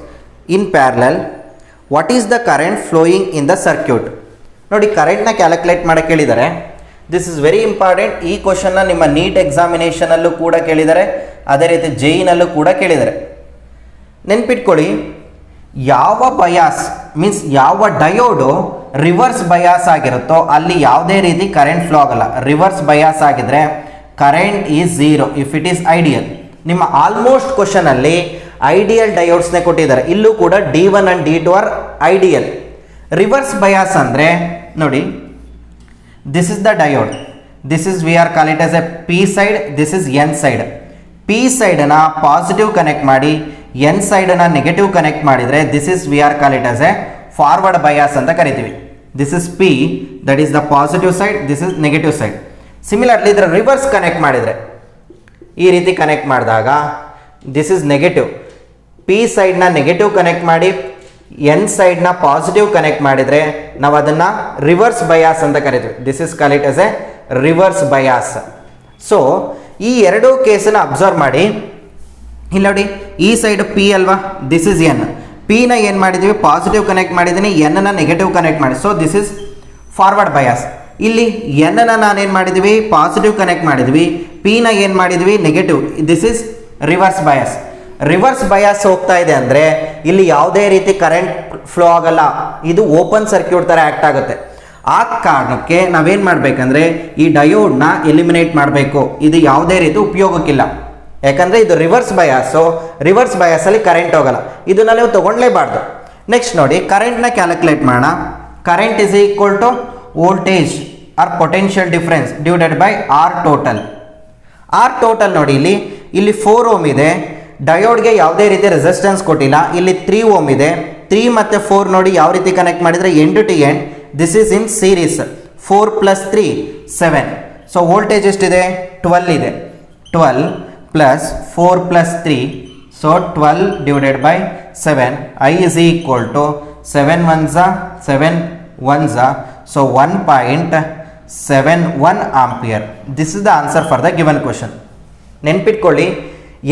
in parallel. What is the current flowing in the circuit? ನೋಡಿ ಕರೆಂಟ್ನ calculate ಮಾಡಕ್ಕೆ ಹೇಳಿದ್ದಾರೆ. This is very important. ಈ ಕ್ವಶನ್ನ ನಿಮ್ಮ neat ಎಕ್ಸಾಮಿನೇಷನಲ್ಲೂ ಕೂಡ ಕೇಳಿದ್ದಾರೆ, ಅದೇ ರೀತಿ ಜೆಇನಲ್ಲೂ ಕೂಡ ಕೇಳಿದ್ದಾರೆ. ನೆನ್ಪಿಟ್ಕೊಳ್ಳಿ, ಯಾವ ಬಯಾಸ್ ಮೀನ್ಸ್ ಯಾವ ಡಯೋಡು ರಿವರ್ಸ್ ಬಯಾಸ್ ಆಗಿರುತ್ತೋ ಅಲ್ಲಿ ಯಾವುದೇ ರೀತಿ ಕರೆಂಟ್ ಫ್ಲೋ ಆಗಲ್ಲ. ರಿವರ್ಸ್ ಬಯಾಸ್ ಆಗಿದ್ರೆ current is zero if it is ideal. ನಿಮ್ಮ ಆಲ್ಮೋಸ್ಟ್ ಕ್ವಶನಲ್ಲಿ ಐಡಿಯಲ್ ಡಯೋಡ್ಸ್ನೇ ಕೊಟ್ಟಿದ್ದಾರೆ. ಇಲ್ಲೂ ಕೂಡ D1 and D2 are ideal. Reverse bias ಅಂದರೆ ನೋಡಿ, this is the diode, this is we are call it as a p side, this is n side. p side na positive connect ಮಾಡಿ n side na negative connect ಮಾಡಿದ್ರೆ this is we are call it as a forward bias ಅಂತ ಕರಿತೀವಿ. this is p, that is the positive side, this is negative side. Similarly ಇದರ reverse connect ಮಾಡಿದ್ರೆ ಈ ರೀತಿ connect ಮಾಡಿದಾಗ this is negative, p side ನ negative connect ಮಾಡಿ N ಸೈಡ್ನ ಪಾಸಿಟಿವ್ ಕನೆಕ್ಟ್ ಮಾಡಿದರೆ ನಾವು ಅದನ್ನು ರಿವರ್ಸ್ ಬಯಾಸ್ ಅಂತ ಕರಿತೀವಿ. This is call it as a reverse bias. So ಈ ಎರಡೂ ಕೇಸನ್ನು ಅಬ್ಸರ್ವ್ ಮಾಡಿ. ಇಲ್ಲಿ ನೋಡಿ, ಈ ಸೈಡ್ ಪಿ ಅಲ್ವಾ, ದಿಸ್ ಇಸ್ ಎನ್. ಪಿನ ಏನು ಮಾಡಿದ್ದೀವಿ, ಪಾಸಿಟಿವ್ ಕನೆಕ್ಟ್ ಮಾಡಿದ್ದೀನಿ, ಎನ್ನ ನೆಗೆಟಿವ್ ಕನೆಕ್ಟ್ ಮಾಡಿ. So this is forward bias. ಇಲ್ಲಿ ಎನ್ನ ನಾನೇನು ಮಾಡಿದ್ವಿ, ಪಾಸಿಟಿವ್ ಕನೆಕ್ಟ್ ಮಾಡಿದ್ವಿ, ಪಿನ ಏನು ಮಾಡಿದ್ವಿ, negative. This is reverse bias. Reverse bias ಹೋಗ್ತಾ ಇದೆ ಅಂದರೆ ಇಲ್ಲಿ ಯಾವುದೇ ರೀತಿ ಕರೆಂಟ್ ಫ್ಲೋ ಆಗಲ್ಲ, ಇದು ಓಪನ್ ಸರ್ಕ್ಯೂಟ್ ಥರ ಆ್ಯಕ್ಟ್ ಆಗುತ್ತೆ. ಆ ಕಾರಣಕ್ಕೆ ನಾವೇನು ಮಾಡಬೇಕಂದ್ರೆ ಈ ಡಯೋಡ್ನ ಎಲಿಮಿನೇಟ್ ಮಾಡಬೇಕು. ಇದು ಯಾವುದೇ ರೀತಿ ಉಪಯೋಗಕ್ಕಿಲ್ಲ, ಯಾಕಂದರೆ ಇದು ರಿವರ್ಸ್ ಬಯಾಸು. ರಿವರ್ಸ್ ಬಯಾಸಲ್ಲಿ ಕರೆಂಟ್ ಹೋಗಲ್ಲ, ಇದನ್ನು ನೀವು ತೊಗೊಳ್ಳೇಬಾರ್ದು. ನೆಕ್ಸ್ಟ್ ನೋಡಿ, ಕರೆಂಟ್ನ ಕ್ಯಾಲ್ಕುಲೇಟ್ ಮಾಡೋಣ. Current is equal to voltage or potential difference divided by R total. R total ನೋಡಿ, ಇಲ್ಲಿ 4 ಓಮ್ ಇದೆ. ಡಯೋಡ್ಗೆ ಯಾವುದೇ ರೀತಿ ರೆಸಿಸ್ಟೆನ್ಸ್ ಕೊಟ್ಟಿಲ್ಲ. ಇಲ್ಲಿ 3 ಓಮ್ ಇದೆ. 3 ಮತ್ತು 4 ನೋಡಿ ಯಾವ ರೀತಿ ಕನೆಕ್ಟ್ ಮಾಡಿದರೆ end to end. This is in series. 4 + 3 7. So voltage ಎಷ್ಟಿದೆ, 12 ಇದೆ. 12 + 4 + 3 so 12 divided by 7, I is equal to 7 ones are 7 ones are, so 1.71 ampere. This is the answer for the given question. ನೆನ್ಪಿಟ್ಕೊಳ್ಳಿ,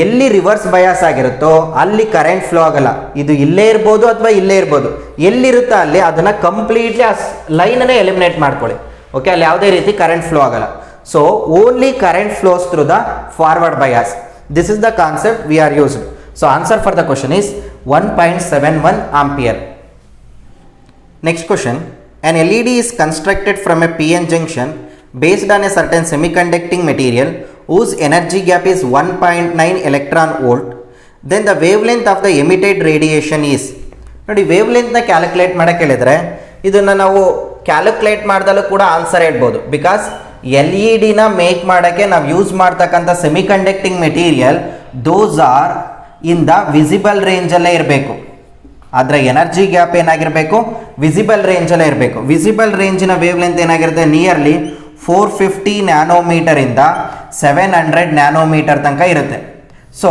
ಎಲ್ಲಿ reverse bias ಆಗಿರುತ್ತೋ ಅಲ್ಲಿ current flow ಆಗಲ್ಲ. ಇದು ಇಲ್ಲೇ ಇರ್ಬೋದು ಅಥವಾ ಇಲ್ಲೇ ಇರ್ಬೋದು, ಎಲ್ಲಿರುತ್ತೋ ಅಲ್ಲಿ ಅದನ್ನು ಕಂಪ್ಲೀಟ್ಲಿ ಆ ಲೈನನ್ನೇ ಎಲಿಮಿನೇಟ್ ಮಾಡ್ಕೊಳ್ಳಿ. ಓಕೆ, ಅಲ್ಲಿ ಯಾವುದೇ ರೀತಿ ಕರೆಂಟ್ ಫ್ಲೋ ಆಗಲ್ಲ. So only current flows through the forward bias. This is the concept we are used. So answer for the question is 1.71 ampere. Next question. An LED is constructed from a PN junction based on a certain semiconducting material whose energy gap is 1.9 electron volt. Then the wavelength of the emitted radiation is. ನೋಡಿ, wavelength ನ calculate ಮಾಡಕ್ಕೆ ಹೇಳಿದ್ರೆ ಇದನ್ನ ನಾವು calculate ಮಾಡಿದಲ್ಲೂ ಕೂಡ answer ಹೇಳ್ಬೋದು. Because LED ನ make ಮಾಡೋಕ್ಕೆ ನಾವು ಯೂಸ್ ಮಾಡ್ತಕ್ಕಂಥ semiconducting material those are in the visible ರೇಂಜಲ್ಲೇ ಇರಬೇಕು. ಆದರೆ ಎನರ್ಜಿ ಗ್ಯಾಪ್ ಏನಾಗಿರಬೇಕು, ವಿಸಿಬಲ್ ರೇಂಜಲ್ಲೇ ಇರಬೇಕು. ವಿಸಿಬಲ್ ರೇಂಜಿನ ವೇವ್ ಲೆಂತ್ ಏನಾಗಿರುತ್ತೆ, ನಿಯರ್ಲಿ 450 ನ್ಯಾನೋಮೀಟರಿಂದ 700 ನ್ಯಾನೋಮೀಟರ್ ತನಕ ಇರುತ್ತೆ. ಸೊ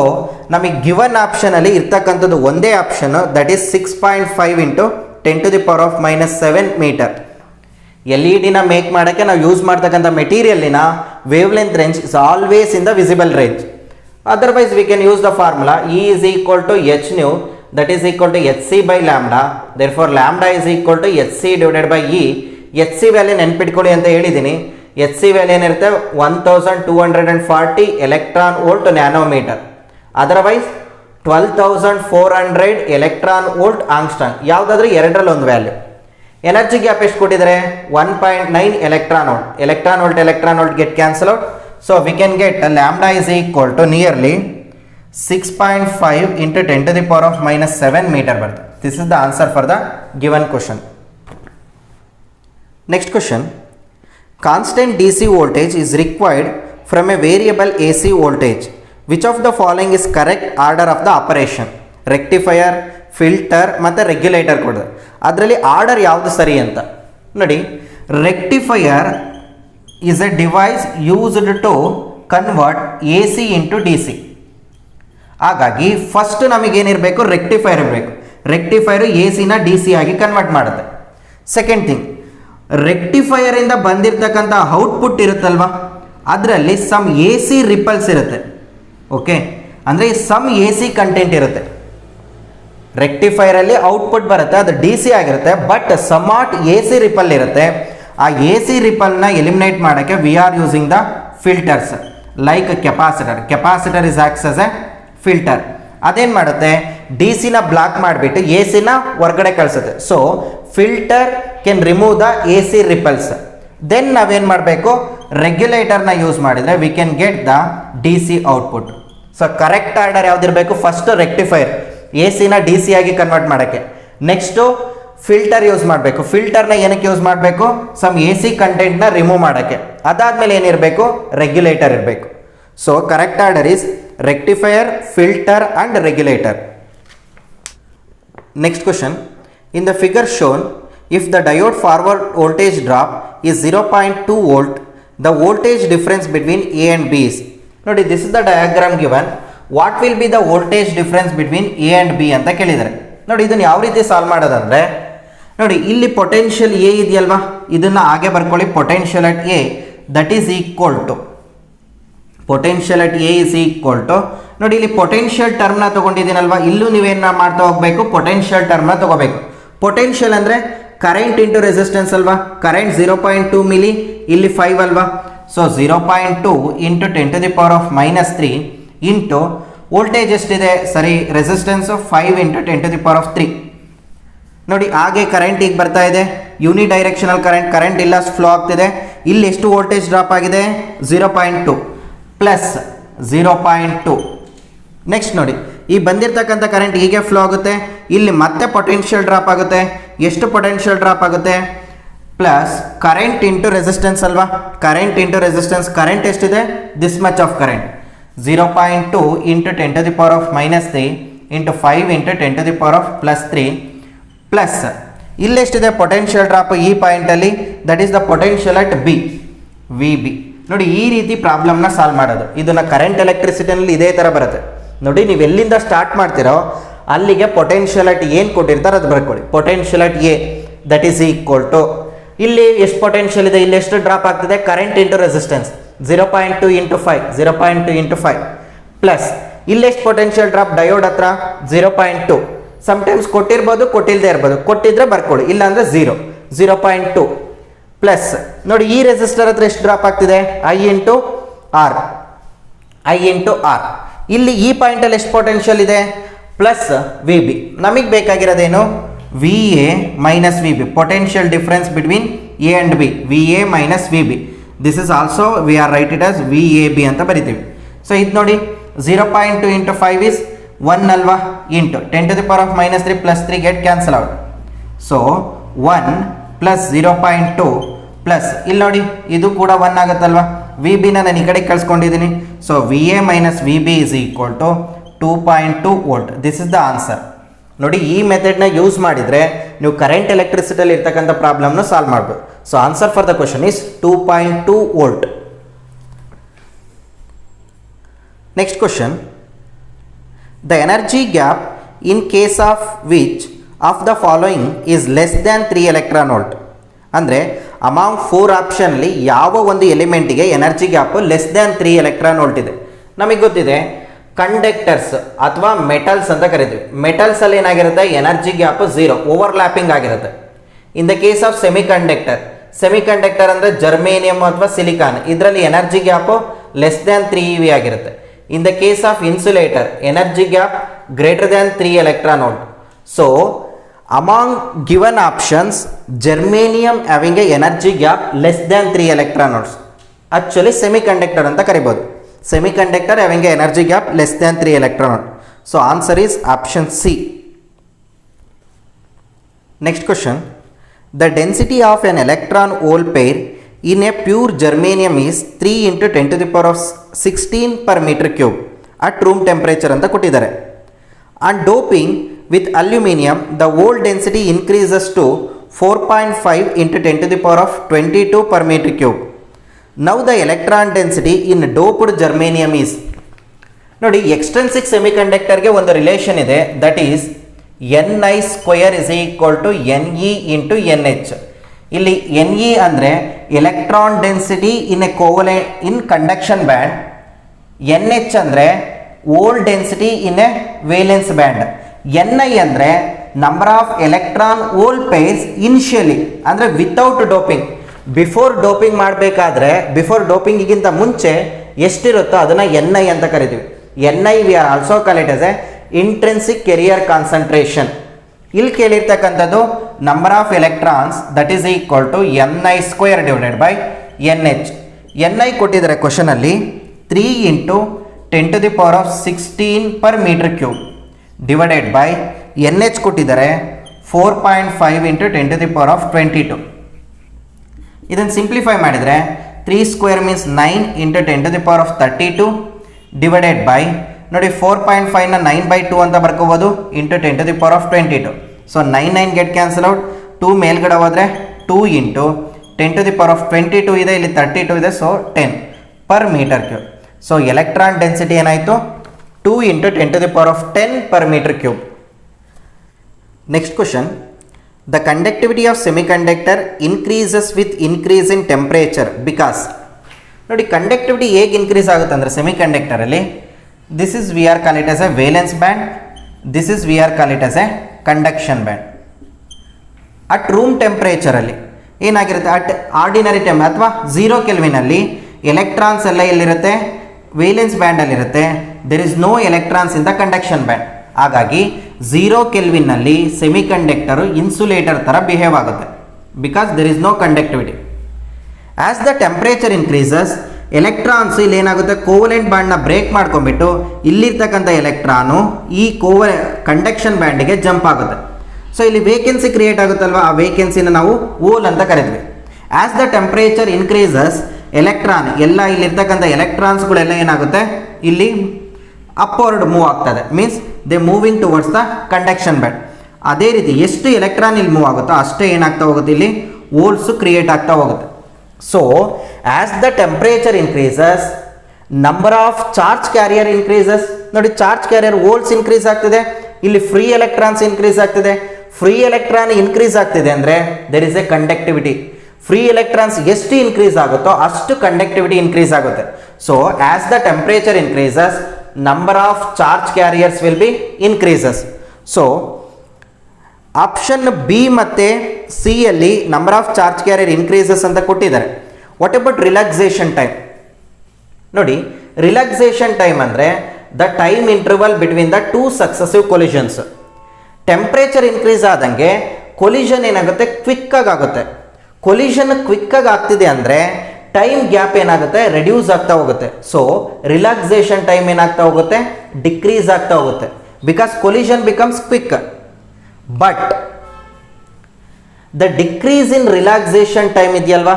ನಮಗೆ ಗಿವನ್ ಆಪ್ಷನಲ್ಲಿ ಇರ್ತಕ್ಕಂಥದ್ದು ಒಂದೇ option, that is 6.5 into 10⁻⁻7 metre. LED ನ ಮೇಕ್ ಮಾಡೋಕ್ಕೆ ನಾವು ಯೂಸ್ ಮಾಡ್ತಕ್ಕಂಥ ಮೆಟೀರಿಯಲ್ಲಿನ wavelength range is always in the visible range. Otherwise we can use the formula E is equal to h nu, that is equal to hc by lambda. Therefore lambda is equal to hc divided by E. hc value ನೆನ್ಪಿಟ್ಕೊಳ್ಳಿ ಅಂತ ಹೇಳಿದ್ದೀನಿ. hc value ಏನಿರುತ್ತೆ, 1240 electron volt nanometre. Otherwise 12400 electron volt angstrom. ಯಾವುದಾದ್ರೂ ಎರಡರಲ್ಲಿ ಒಂದು value. Energy gap ಎಷ್ಟು ಕೊಟ್ಟಿದ್ದಾರೆ, 1.9 electron volt. Electron volt get cancel out. So we can get lambda is equal to nearly 6.5 into 10⁻⁻7 metre ಬರ್ತದೆ. This is the answer for the given question. Next question. Constant DC voltage is required from a variable AC voltage. Which of the following is correct order of the operation? Rectifier, filter ಮತ್ತು regulator ಕೊಡೋದು. ಅದರಲ್ಲಿ order ಯಾವುದು ಸರಿ ಅಂತ ನೋಡಿ. Rectifier is a device used to convert AC into DC. ಹಾಗಾಗಿ first ನಮಗೇನಿರಬೇಕು, rectifier ಇರಬೇಕು. ರೆಕ್ಟಿಫೈಯರು AC ನ DC ಆಗಿ ಕನ್ವರ್ಟ್ ಮಾಡುತ್ತೆ. ಸೆಕೆಂಡ್ ಥಿಂಗ್, ರೆಕ್ಟಿಫೈಯರ್ ಇಂದ ಬಂದಿರತಕ್ಕಂಥ ಔಟ್ಪುಟ್ ಇರುತ್ತಲ್ವಾ, ಅದರಲ್ಲಿ ಸಮ್ AC ರಿಪಲ್ಸ್ ಇರುತ್ತೆ. ಓಕೆ, ಅಂದರೆ ಸಮ್ AC ಕಂಟೆಂಟ್ ಇರುತ್ತೆ. ರೆಕ್ಟಿಫೈಯರಲ್ಲಿ ಔಟ್ಪುಟ್ ಬರುತ್ತೆ, ಅದು DC ಆಗಿರುತ್ತೆ, ಬಟ್ ಸಮಾಟ್ AC ರಿಪಲ್ ಇರುತ್ತೆ. ಆ AC ರಿಪಲ್ನ ಎಲಿಮಿನೇಟ್ ಮಾಡೋಕ್ಕೆ we are using the filters like capacitor. Capacitor is acts as a filter. ಅದೇನು ಮಾಡುತ್ತೆ, DC ನ ಬ್ಲಾಕ್ ಮಾಡಿಬಿಟ್ಟು AC ನ ಹೊರಗಡೆ ಕಳಿಸುತ್ತೆ. So filter can remove the AC ripples. Then ನಾವೇನು ಮಾಡಬೇಕು, ರೆಗ್ಯುಲೇಟರ್ನ ಯೂಸ್ ಮಾಡಿದರೆ we can get the DC output. So correct order ಯಾವುದಿರಬೇಕು, ಫಸ್ಟ್ ರೆಕ್ಟಿಫೈಯರ್ AC ನ DC ಆಗಿ ಕನ್ವರ್ಟ್ ಮಾಡೋಕ್ಕೆ. ನೆಕ್ಸ್ಟು ಫಿಲ್ಟರ್ ಯೂಸ್ ಮಾಡಬೇಕು. ಫಿಲ್ಟರ್ನ ಏನಕ್ಕೆ ಯೂಸ್ ಮಾಡಬೇಕು, ಸಮ್ AC ಕಂಟೆಂಟ್ನ ರಿಮೂವ್ ಮಾಡೋಕ್ಕೆ. ಅದಾದಮೇಲೆ ಏನಿರಬೇಕು, ರೆಗ್ಯುಲೇಟರ್ ಇರಬೇಕು. So correct order is rectifier, filter and regulator. Next question. In the figure shown, if the diode forward voltage drop is 0.2 volt, the voltage difference between A and B is. ನೋಡಿ, this is the diagram given. What will be the voltage difference between A and B ಅಂತ ಕೇಳಿದ್ದಾರೆ. ನೋಡಿ, ಇದನ್ನು ಯಾವ ರೀತಿ solve ಮಾಡೋದಂದರೆ, ನೋಡಿ ಇಲ್ಲಿ ಪೊಟೆನ್ಷಿಯಲ್ A ಇದೆಯಲ್ವಾ, ಇದನ್ನು ಹಾಗೆ ಬರ್ಕೊಳ್ಳಿ. Potential at A that is equal to, potential at A is equal to, ನೋಡಿ ಇಲ್ಲಿ ಪೊಟೆನ್ಷಿಯಲ್ ಟರ್ಮ್ನ ತೊಗೊಂಡಿದ್ದೀನಲ್ವಾ, ಇಲ್ಲೂ ನೀವೇನು ಮಾಡ್ತಾ ಹೋಗಬೇಕು, ಪೊಟೆನ್ಷಿಯಲ್ ಟರ್ಮ್ನ ತೊಗೋಬೇಕು. ಪೊಟೆನ್ಷಿಯಲ್ ಅಂದರೆ ಕರೆಂಟ್ ಇಂಟು ರೆಸಿಸ್ಟೆನ್ಸ್ ಅಲ್ವಾ. ಕರೆಂಟ್ 0.2 ಮಿಲಿ, ಇಲ್ಲಿ 5 ಅಲ್ವಾ. ಸೊ 0.2 ಇಂಟು 10⁻⁻3 ಇಂಟು ವೋಲ್ಟೇಜ್ ಎಷ್ಟಿದೆ, ಸರಿ, ರೆಸಿಸ್ಟೆನ್ಸು 5 ಇಂಟು 10⁻3. ನೋಡಿ, ಹಾಗೆ ಕರೆಂಟ್ ಈಗ ಬರ್ತಾ ಇದೆ, ಯೂನಿ ಡೈರೆಕ್ಷನಲ್ ಕರೆಂಟ್ ಇಲ್ಲ ಫ್ಲೋ ಆಗ್ತಿದೆ. ಇಲ್ಲಿ ಎಷ್ಟು ವೋಲ್ಟೇಜ್ ಡ್ರಾಪ್ ಆಗಿದೆ, 0.2 ಪ್ಲಸ್ 0.2. ನೆಕ್ಸ್ಟ್ ನೋಡಿ, ಈ ಬಂದಿರತಕ್ಕಂಥ ಕರೆಂಟ್ ಹೀಗೆ ಫ್ಲೋ ಆಗುತ್ತೆ, ಇಲ್ಲಿ ಮತ್ತೆ ಪೊಟೆನ್ಷಿಯಲ್ ಡ್ರಾಪ್ ಆಗುತ್ತೆ. ಎಷ್ಟು ಪೊಟೆನ್ಷಿಯಲ್ ಡ್ರಾಪ್ ಆಗುತ್ತೆ, ಪ್ಲಸ್ ಕರೆಂಟ್ ಇಂಟು ರೆಸಿಸ್ಟೆನ್ಸ್ ಅಲ್ವಾ. ಕರೆಂಟ್ ಇಂಟು ರೆಸಿಸ್ಟೆನ್ಸ್, ಕರೆಂಟ್ ಎಷ್ಟಿದೆ, this much of current, 0.2 into 10⁻³ into 5 into 10⁻+3 plus ಇಲ್ಲೆಷ್ಟಿದೆ ಪೊಟೆನ್ಷಿಯಲ್ ಡ್ರಾಪ್ ಈ ಪಾಯಿಂಟಲ್ಲಿ, that is the potential at B, VB. ನೋಡಿ, ಈ ರೀತಿ ಪ್ರಾಬ್ಲಮ್ನ ಸಾಲ್ವ್ ಮಾಡೋದು. ಇದನ್ನು ಕರೆಂಟ್ ಎಲೆಕ್ಟ್ರಿಸಿಟಿನಲ್ಲಿ ಇದೇ ಥರ ಬರುತ್ತೆ. ನೋಡಿ ನೀವು ಎಲ್ಲಿಂದ ಸ್ಟಾರ್ಟ್ ಮಾಡ್ತೀರೋ ಅಲ್ಲಿಗೆ ಪೊಟೆನ್ಷಿಯಲ್ ಅಟ್ ಏನು ಕೊಟ್ಟಿರ್ತಾರೆ ಅದು ಬರ್ಕೊಳ್ಳಿ. Potential at A that is equal to ಇಲ್ಲಿ ಎಷ್ಟು ಪೊಟೆನ್ಷಿಯಲ್ ಇದೆ, ಇಲ್ಲಿ ಎಷ್ಟು ಡ್ರಾಪ್ ಆಗ್ತಿದೆ, current into resistance 0.2 into 5 0.2 into 5 plus ಇಲ್ಲಿ ಎಷ್ಟು ಪೊಟೆನ್ಷಿಯಲ್ ಡ್ರಾಪ್ ಡಯೋಡ್ ಹತ್ರ 0.2. ಸಮ್ಟೈಮ್ಸ್ ಕೊಟ್ಟಿರ್ಬೋದು ಕೊಟ್ಟಿಲ್ಲದೆ ಇರ್ಬೋದು, ಕೊಟ್ಟಿದ್ರೆ ಬರ್ಕೊಳ್ಳಿ, ಇಲ್ಲಾಂದ್ರೆ 0.2 ಪ್ಲಸ್ ನೋಡಿ ಈ ರೆಸಿಸ್ಟರ್ ಹತ್ರ ಎಷ್ಟು ಡ್ರಾಪ್ ಆಗ್ತಿದೆ, ಐ ಇಂಟು ಆರ್. ಇಲ್ಲಿ ಈ ಪಾಯಿಂಟಲ್ಲಿ ಎಷ್ಟು ಪೊಟೆನ್ಷಿಯಲ್ ಇದೆ, ಪ್ಲಸ್ ವಿ ಬಿ. ನಮಗೆ ಬೇಕಾಗಿರೋದೇನು, V A minus V B, potential difference between A and B, V A minus V B. This is also we are write it as V A B ಅಂತ ಬರಿತೀವಿ. So ಇದು ನೋಡಿ 0.2 into 5 is 1 ಅಲ್ವಾ, into 10 to the power of minus 3 plus 3 get cancel out. So 1 plus 0.2 plus ಇಲ್ಲಿ ನೋಡಿ ಇದು ಕೂಡ 1 ಆಗುತ್ತಲ್ವಾ, V ಬಿನ ನಾನು ಈ ಕಡೆ ಕಳಿಸ್ಕೊಂಡಿದ್ದೀನಿ. So V A minus V B is equal to 2.2 volt. This is the answer. ನೋಡಿ ಈ ಮೆಥಡ್ನ ಯೂಸ್ ಮಾಡಿದರೆ ನೀವು ಕರೆಂಟ್ ಎಲೆಕ್ಟ್ರಿಸಿಟಿಯಲ್ಲಿ ಇರ್ತಕ್ಕಂಥ ಪ್ರಾಬ್ಲಮ್ನ ಸಾಲ್ವ್ ಮಾಡ್ಬೋದು. So answer for the question is 2.2 volt. Next question, the energy gap in case of which of the following is less than 3 electron volt. ಅಂದರೆ ಅಮಾಂಗ್ 4 ಆಪ್ಷನ್ಲಿ ಯಾವ ಒಂದು ಎಲಿಮೆಂಟಿಗೆ energy gap less than 3 electron volt ಇದೆ. ನಮಗೆ ಗೊತ್ತಿದೆ conductors ಅಥವಾ metals ಅಂತ ಕರಿತೀವಿ. ಮೆಟಲ್ಸಲ್ಲಿ ಏನಾಗಿರುತ್ತೆ, ಎನರ್ಜಿ ಗ್ಯಾಪು 0, ಓವರ್ಲ್ಯಾಪಿಂಗ್ ಆಗಿರುತ್ತೆ. ಇನ್ ದ ಕೇಸ್ ಆಫ್ ಸೆಮಿಕಂಡಕ್ಟರ್ ಅಂದರೆ ಜರ್ಮೇನಿಯಮ್ ಅಥವಾ ಸಿಲಿಕಾನ್, ಇದರಲ್ಲಿ energy gap less than 3 EV ಆಗಿರುತ್ತೆ. In the case of insulator, energy gap greater than 3 electron volt. So, among given options, germanium having a energy gap less than 3 electron volts. Actually, semiconductor anta karibodi. Semiconductor having a energy gap less than 3 electron volt. So, answer is option C. Next question. The density of an electron hole pair in a pure germanium is 3 into 10 to the power of 16 per meter cube at room temperature ಅಂತ ಕೊಟ್ಟಿದ್ದಾರೆ. On doping with aluminum, the hole density increases to 4.5 into 10 to the power of 22 per meter cube. Now the electron density in doped germanium is. ನೋಡಿ extrinsic ಸೆಮಿಕಂಡಕ್ಟರ್ಗೆ ಒಂದು relation ಇದೆ, that is Ni square is equal to Ne into NH. ಇಲ್ಲಿ Ne ಅಂದರೆ electron density in a covalent in conduction band, NH ಅಂದರೆ hole density in a valence band, Ni ಅಂದರೆ number of electron hole pairs initially ಅಂದರೆ without doping. Before doping ಮಾಡಬೇಕಾದ್ರೆ, before ಡೋಪಿಂಗಿಗಿಂತ ಮುಂಚೆ ಎಷ್ಟಿರುತ್ತೋ ಅದನ್ನು Ni ಅಂತ ಕರಿತೀವಿ. Ni we are also call it as a intrinsic career concentration. ಇಲ್ಲಿ ಕೇಳಿರ್ತಕ್ಕಂಥದ್ದು number of electrons that is equal to Ni square divided by NH. Ni ಕೊಟ್ಟಿದ್ದಾರೆ ಕ್ವಶನಲ್ಲಿ 3 into 10 to the power of 16 per metre cube divided by NH ಕೊಟ್ಟಿದ್ದಾರೆ 4.5 into 10 to the power of 22. ಇದನ್ನು simplify ಮಾಡಿದರೆ 3 square means 9 into 10 to the power of 32 divided by ನೋಡಿ 4.5ನ 9/2 ಅಂತ ಬರ್ಕೋಬೋದು into 10 to the power of 22. ಸೊ 9 get cancel out, 2 ಮೇಲ್ಗಡೆ ಹೋದರೆ 2 into 10 to the power of 22 ಇದೆ, ಇಲ್ಲಿ 32 ಇದೆ, so 10 per metre cube. So electron density ಏನಾಯಿತು 2 into 10 to the power of 10 per metre cube. Next question, the conductivity of semiconductor increases with increase in temperature because. ನೋಡಿ conductivity ಹೇಗೆ increase ಆಗುತ್ತೆ ಅಂದರೆ ಸೆಮಿಕಂಡಕ್ಟರಲ್ಲಿ, this is we are call it as a valence band, this is we are call it as a conduction band. at room temperature ಅಲ್ಲಿ ಏನಾಗಿರುತ್ತೆ, at ordinary ಟೆಂಪ್ ಅಥವಾ 0 ಕೆಲ್ವಿನಲ್ಲಿ electrons ಎಲ್ಲ ಎಲ್ಲಿರುತ್ತೆ, valence ಬ್ಯಾಂಡಲ್ಲಿರುತ್ತೆ. There is no electrons in the conduction band. ಹಾಗಾಗಿ 0 ಕೆಲ್ವಿನಲ್ಲಿ semiconductor insulator ಥರ behave ಆಗುತ್ತೆ, because there is no conductivity. As the temperature increases, electrons ಇಲ್ಲಿ ಏನಾಗುತ್ತೆ, ಕೋವಲೆಂಟ್ ಬ್ಯಾಂಡ್ನ ಬ್ರೇಕ್ ಮಾಡ್ಕೊಂಡ್ಬಿಟ್ಟು ಇಲ್ಲಿರ್ತಕ್ಕಂಥ ಎಲೆಕ್ಟ್ರಾನು ಈ ಕಂಡಕ್ಷನ್ ಬ್ಯಾಂಡಿಗೆ ಜಂಪ್ ಆಗುತ್ತೆ. ಸೊ ಇಲ್ಲಿ ವೇಕೆನ್ಸಿ ಕ್ರಿಯೇಟ್ ಆಗುತ್ತಲ್ವ, ಆ ವೇಕೆನ್ಸಿನ ನಾವು ಹೋಲ್ ಅಂತ ಕರಿತೀವಿ. As the temperature increases, electron ಎಲ್ಲ ಇಲ್ಲಿರ್ತಕ್ಕಂಥ ಎಲೆಕ್ಟ್ರಾನ್ಸ್ಗಳೆಲ್ಲ ಏನಾಗುತ್ತೆ, ಇಲ್ಲಿ ಅಪ್ವರ್ಡ್ ಮೂವ್ ಆಗ್ತದೆ, means they moving towards the conduction band. ಅದೇ ರೀತಿ ಎಷ್ಟು ಎಲೆಕ್ಟ್ರಾನ್ ಇಲ್ಲಿ ಮೂವ್ ಆಗುತ್ತೋ ಅಷ್ಟೇ ಏನಾಗ್ತಾ ಹೋಗುತ್ತೆ, ಇಲ್ಲಿ ಹೋಲ್ಸು ಕ್ರಿಯೇಟ್ ಆಗ್ತಾ ಹೋಗುತ್ತೆ. So, as the temperature increases, number of charge carrier increases. ನೋಡಿ ಚಾರ್ಜ್ ಕ್ಯಾರಿಯರ್ ವೋಲ್ಟ್ಸ್ ಇನ್ಕ್ರೀಸ್ ಆಗ್ತಿದೆ, ಇಲ್ಲಿ ಫ್ರೀ ಎಲೆಕ್ಟ್ರಾನ್ಸ್ ಇನ್ಕ್ರೀಸ್ ಆಗ್ತಿದೆ. ಫ್ರೀ ಎಲೆಕ್ಟ್ರಾನ್ ಇನ್ಕ್ರೀಸ್ ಆಗ್ತಿದೆ ಅಂದರೆ there is a conductivity. Free electrons ಎಷ್ಟು ಇನ್ಕ್ರೀಸ್ ಆಗುತ್ತೋ ಅಷ್ಟು ಕಂಡಕ್ಟಿವಿಟಿ ಇನ್ಕ್ರೀಸ್ ಆಗುತ್ತೆ. So as the temperature increases, number of charge carriers will be increases. So option B ಮತ್ತು ಸಿ ಯಲ್ಲಿ number of charge carrier increases ಅಂತ ಕೊಟ್ಟಿದ್ದಾರೆ. What about relaxation time? ನೋಡಿ, relaxation time ಅಂದರೆ the time interval between the two successive collisions. Temperature increase ಆದಂಗೆ collision ಏನಾಗುತ್ತೆ, ಕ್ವಿಕ್ಕಾಗಿ ಆಗುತ್ತೆ. Collision ಕ್ವಿಕ್ಕಾಗಿ ಆಗ್ತಿದೆ ಅಂದರೆ ಟೈಮ್ ಗ್ಯಾಪ್ ಏನಾಗುತ್ತೆ, ರೆಡ್ಯೂಸ್ ಆಗ್ತಾ ಹೋಗುತ್ತೆ. ಸೊ ರಿಲ್ಯಾಕ್ಸೇಷನ್ ಟೈಮ್ ಏನಾಗ್ತಾ ಹೋಗುತ್ತೆ, ಡಿಕ್ರೀಸ್ ಆಗ್ತಾ ಹೋಗುತ್ತೆ, because collision becomes quick. But the decrease in relaxation time ಇದೆಯಲ್ವಾ,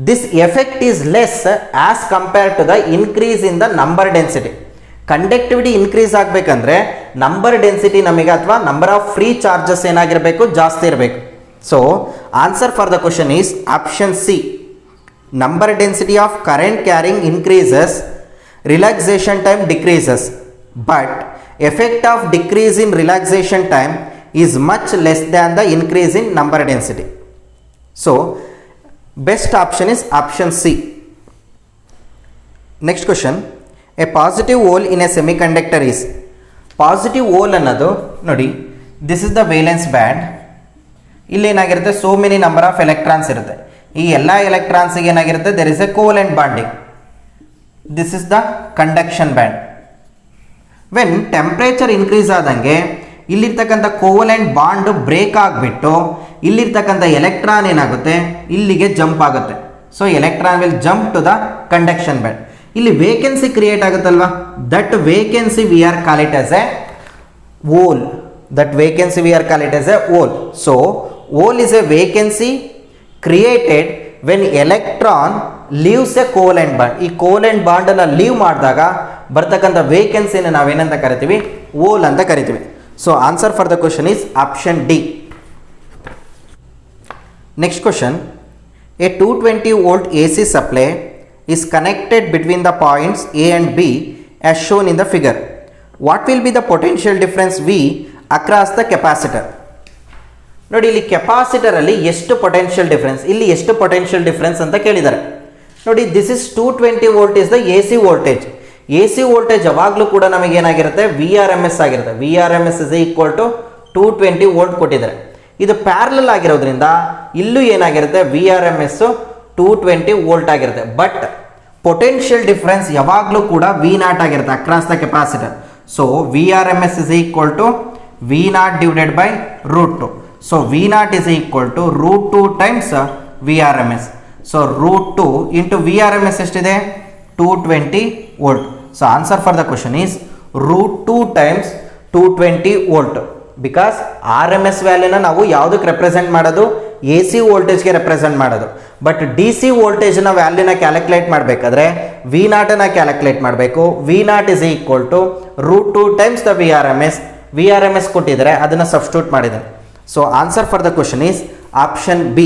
this effect is less as compare to the increase in the number density. Conductivity increase ಆಗಬೇಕಂದ್ರೆ number density ನಮಗೆ ಅಥವಾ number of free charges ಏನಾಗಿರಬೇಕು, ಜಾಸ್ತಿ ಇರಬೇಕು. So answer for the question is option C. Number density of current carrying increases, relaxation time decreases, but effect of decrease in relaxation time is much less than the increase in number density. So best option is option C. Next question, a positive hole in a semiconductor is, positive hole ಅನ್ನೋದು ನೋಡಿ, this is the valence band. ಇಲ್ಲಿ ಏನಾಗಿರುತ್ತೆ, so many number of electrons ಇರುತ್ತೆ. ಈ ಎಲ್ಲ ಎಲೆಕ್ಟ್ರಾನ್ಸ್ಗೆ ಏನಾಗಿರುತ್ತೆ, there is a covalent bonding. This is the conduction band. When temperature increase ಆದಂಗೆ ಇಲ್ಲಿರ್ತಕ್ಕಂಥ ಕೋವಲೆಂಟ್ ಬಾಂಡ್ ಬ್ರೇಕ್ ಆಗಿಬಿಟ್ಟು ಇಲ್ಲಿರ್ತಕ್ಕಂಥ ಎಲೆಕ್ಟ್ರಾನ್ ಏನಾಗುತ್ತೆ, ಇಲ್ಲಿಗೆ ಜಂಪ್ ಆಗುತ್ತೆ. So electron will jump to the conduction band. ಇಲ್ಲಿ ವೇಕೆನ್ಸಿ ಕ್ರಿಯೇಟ್ ಆಗುತ್ತಲ್ವಾ, that vacancy we are call it as a hole. That vacancy we are call it as a hole. So hole is a vacancy created when electron leaves a covalent bond. ಈ covalent ಬಾಂಡನ್ನು leave ಮಾಡಿದಾಗ ಬರ್ತಕ್ಕಂಥ ವೇಕೆನ್ಸಿನ ನಾವೇನಂತ ಕರಿತೀವಿ, hole ಅಂತ ಕರಿತೀವಿ. So answer for the question is option D. Next question, a 220 volt AC supply is connected between the points A and B as shown in the figure. What will be the potential difference V across the capacitor? ನೋಡಿ, ಇಲ್ಲಿ capacitor ಅಲ್ಲಿ ಎಷ್ಟು potential difference, ಇಲ್ಲಿ ಎಷ್ಟು potential difference ಅಂತ ಕೇಳಿದ್ದಾರೆ. ನೋಡಿ, this is 220 volt is the AC voltage. AC voltage ಯಾವಾಗಲೂ ಕೂಡ ನಮಗೆ ಏನಾಗಿರುತ್ತೆ, VRMS ಆಗಿರುತ್ತೆ. VRMS is equal to 220 volt ಕೊಟ್ಟಿದ್ದಾರೆ. ಇದು ಪ್ಯಾರಲಲ್ ಆಗಿರೋದ್ರಿಂದ ಇಲ್ಲೂ ಏನಾಗಿರುತ್ತೆ, VRMS 220 ವೋಲ್ಟ್ ಆಗಿರುತ್ತೆ. ಬಟ್ ಪೊಟೆನ್ಷಿಯಲ್ ಡಿಫರೆನ್ಸ್ ಯಾವಾಗಲೂ ಕೂಡ V0 ಆಗಿರುತ್ತೆ across the capacitor. So VRMS is equal to V0 divided by √2. So V0 is equal to √2 times VRMS. So √2 into VRMS ಎಷ್ಟಿದೆ, 220 volt. So answer for the question is √2 times 220 volt. Because RMS ವ್ಯಾಲ್ಯೂನ ನಾವು ಯಾವುದಕ್ಕೆ represent ಮಾಡೋದು, AC ವೋಲ್ಟೇಜ್ಗೆ represent ಮಾಡೋದು. But DC ವೋಲ್ಟೇಜ್ನ ವ್ಯಾಲ್ಯೂನ calculate ಮಾಡಬೇಕಾದ್ರೆ V0ನ calculate ಮಾಡಬೇಕು. V0 is equal to √2 times the VRMS. VRMS ಕೊಟ್ಟಿದ್ದಾರೆ, ಅದನ್ನು ಸಬ್ಸ್ಟಿಟ್ಯೂಟ್ ಮಾಡಿದ್ದಾರೆ. So answer for the question is option B.